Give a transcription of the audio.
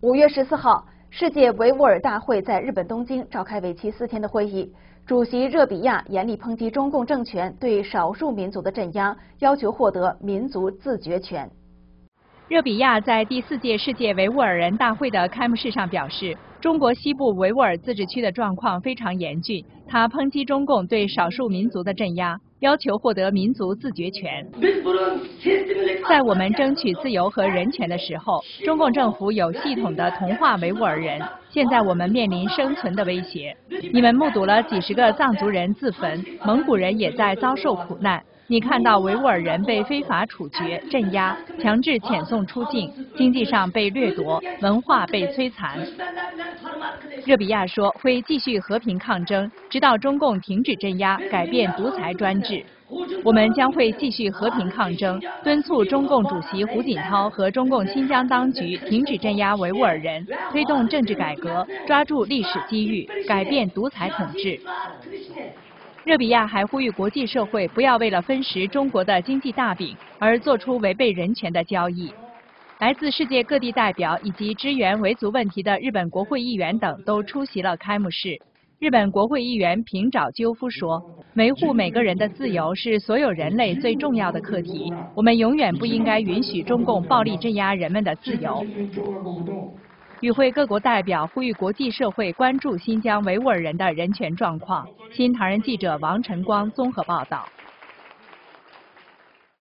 5月14号，世界维吾尔大会在日本东京召开为期4天的会议。主席热比亚严厉抨击中共政权对少数民族的镇压，要求获得民族自决权。热比亚在第4届世界维吾尔人大会的开幕式上表示，中国西部维吾尔自治区的状况非常严峻。他抨击中共对少数民族的镇压，要求获得民族自决权。在我们争取自由和人权的时候，中共政府有系统地同化维吾尔人。现在我们面临生存的威胁。你们目睹了几十个藏族人自焚，蒙古人也在遭受苦难。你看到维吾尔人被非法处决、镇压、强制遣送出境，经济上被掠夺，文化被摧残。热比亚说，会继续和平抗争，直到中共停止镇压，改变独裁专制。我们将会继续和平抗争，敦促中共主席胡锦涛和中共新疆当局停止镇压维吾尔人，推动政治改革，抓住历史机遇，改变独裁统治。热比亚还呼吁国际社会不要为了分食中国的经济大饼而做出违背人权的交易。来自世界各地代表以及支援维族问题的日本国会议员等都出席了开幕式。日本国会议员平沼纠夫说：“维护每个人的自由是所有人类最重要的课题，我们永远不应该允许中共暴力镇压人们的自由。”与会各国代表呼吁国际社会关注新疆维吾尔人的人权状况。新唐人记者王晨光综合报道。